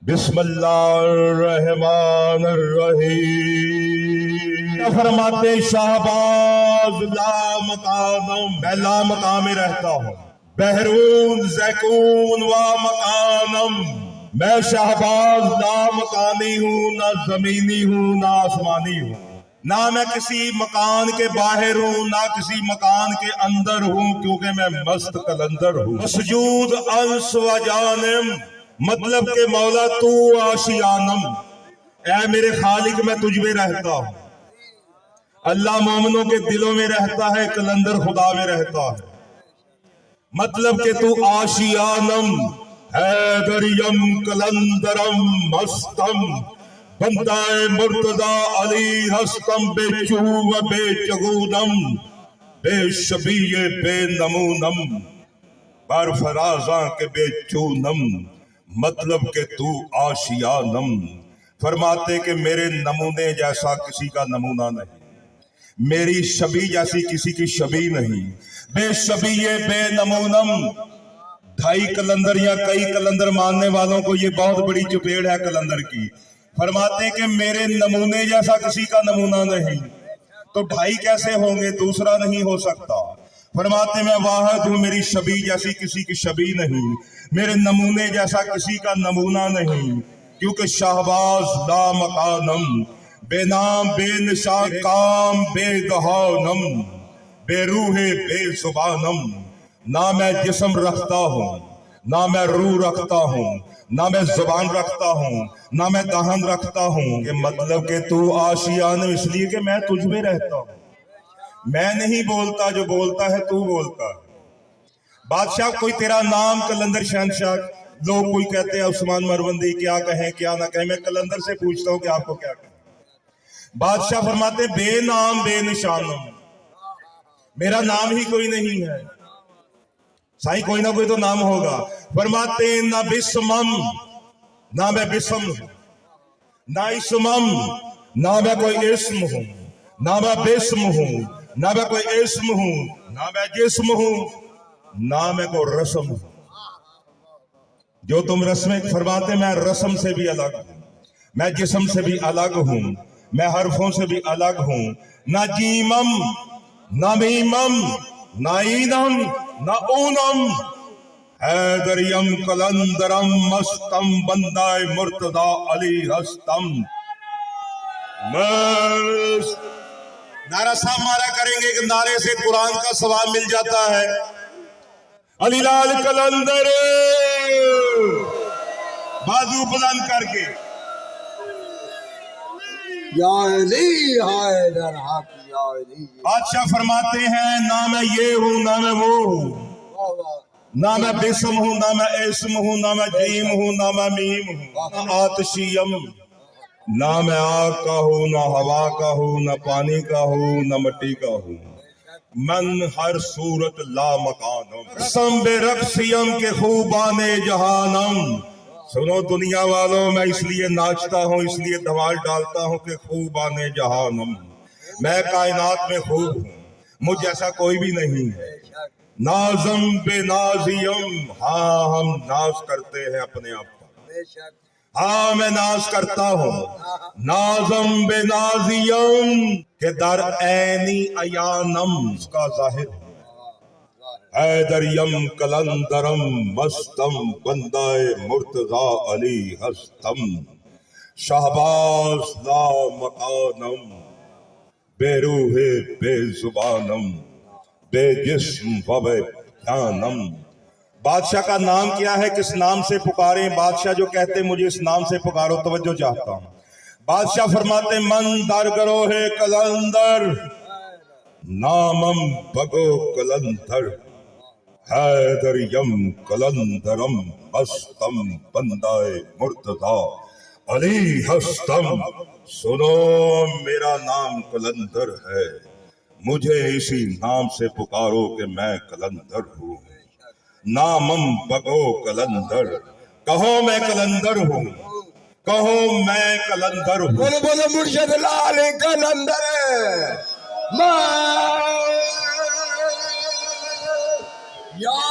بسم اللہ الرحمن الرحیم۔ فرماتے شہباز لا مکانم، میں لا مقام میں رہتا ہوں۔ بحرون زیکون و مکانم، میں شہباز لا مکانی ہوں، نہ زمینی ہوں نہ آسمانی ہوں، نہ میں کسی مکان کے باہر ہوں نہ کسی مکان کے اندر ہوں، کیونکہ میں مست قلندر ہوں۔ مسجود انس و جانم، مطلب کہ مولا تو آشیانم، اے میرے خالق میں تجھ میں رہتا ہوں۔ اللہ مومنوں کے دلوں میں رہتا ہے، قلندر خدا میں رہتا ہے۔ مطلب کہ تو آشیانم، حیدریم قلندرم مستم، بندہ مرتضی علی ہستم، بے چو و بے چگونم، بے شبیہ بے نمونم، بر فرازاں کے بے چونم، مطلب کہ تو آشیانم۔ فرماتے کہ میرے نمونے جیسا کسی کا نمونہ نہیں، میری شبی جیسی کسی کی شبی نہیں، بے شبیہ بے نمونم۔ ڈھائی قلندر یا کئی قلندر ماننے والوں کو یہ بہت بڑی چپیڑ ہے قلندر کی۔ فرماتے کہ میرے نمونے جیسا کسی کا نمونہ نہیں، تو ڈھائی کیسے ہوں گے؟ دوسرا نہیں ہو سکتا۔ فرماتے میں واحد ہوں، میری شبی جیسی کسی کی شبی نہیں، میرے نمونے جیسا کسی کا نمونہ نہیں، کیونکہ شہباز لا مکانم، بے نام بے نشان کام بے دہانم، بے روح بے زبانم، نہ میں جسم رکھتا ہوں نہ میں روح رکھتا ہوں، نہ میں زبان رکھتا ہوں نہ میں دہن رکھتا ہوں، کہ مطلب کہ تو آشیانم، اس لیے کہ میں تجھ میں رہتا ہوں۔ میں نہیں بولتا، جو بولتا ہے تو بولتا ہے۔ بادشاہ کوئی تیرا نام قلندر شہنشاہ، لوگ کوئی کہتے ہیں عثمان مروندی، کیا کہیں کیا نہ کہیں، میں قلندر سے پوچھتا ہوں کہ آپ کو کیا کہیں۔ بادشاہ فرماتے بے نام بے نشانم، میرا نام ہی کوئی نہیں ہے، سائیں کوئی نہ کوئی تو نام ہوگا۔ فرماتے نہ بسمم، نہ میں بسم ہوں، نہ اسمم، نہ میں کوئی اسم ہوں، نہ میں بسم ہوں، نہ میں کوئی اسم ہوں، نہ میں جسم ہوں، نہ میں کوئی رسم ہوں۔ جو تم رسمیں فرماتے میں رسم سے بھی الگ ہوں، میں جسم سے بھی الگ ہوں، میں حرفوں سے بھی الگ ہوں، نہ جیمم نہ میمم نہ اینم نہ اونم، حیدریم قلندرم مستم، بندہ مرتضی علی ہستم۔ نعرہ صاحب مارا کریں گے کہ نعرے سے قرآن کا ثواب مل جاتا ہے۔ علی لال قلندر، بازو بلند کر کے یا علی حیدر حق یا علی۔ بادشاہ فرماتے ہیں نہ میں یہ ہوں نہ میں وہ ہوں، نہ میں بسم ہوں نہ میں اسم ہوں، نہ میں جیم ہوں نہ میں میم ہوں، نہ آتشیم، نہ میں آگ کا ہوں نہ ہوا کا ہوں، نہ پانی کا ہوں نہ مٹی کا ہوں، من ہر صورت لا مکانم، قسم بے رقصیم کے خوبان جہانم۔ سنو دنیا والوں، میں اس لیے ناچتا ہوں، اس لیے دھمال ڈالتا ہوں کہ خوبان جہانم، میں کائنات میں خوب ہوں، مجھ جیسا کوئی بھی نہیں ہے۔ نازم بے نازیم، ہاں ہم ناز کرتے ہیں اپنے آپ پر، ہاں میں ناز کرتا ہوں۔ نازم بے نازیم کہ در عینی ایانم، اس کا ظاہر حیدریم قلندرم مستم، بندہ مرتضی علی ہستم، شہباز لا مکانم، بے روح بے زبانم، بے جسم و بے جانم۔ بادشاہ کا نام کیا ہے؟ کس نام سے پکاریں؟ بادشاہ جو کہتے مجھے اس نام سے پکارو، توجہ چاہتا ہوں۔ بادشاہ فرماتے من در گروہ قلندر، نامم بگو قلندر، حیدریم قلندرم مستم، بندہ مرتضی علی ہستم۔ سنو میرا نام قلندر ہے، مجھے اسی نام سے پکارو کہ میں قلندر ہوں۔ نامم بگو قلندر، کہو میں قلندر ہوں، کہو میں قلندر ہوں۔ بولو بولو مرشد لال قلندر، یا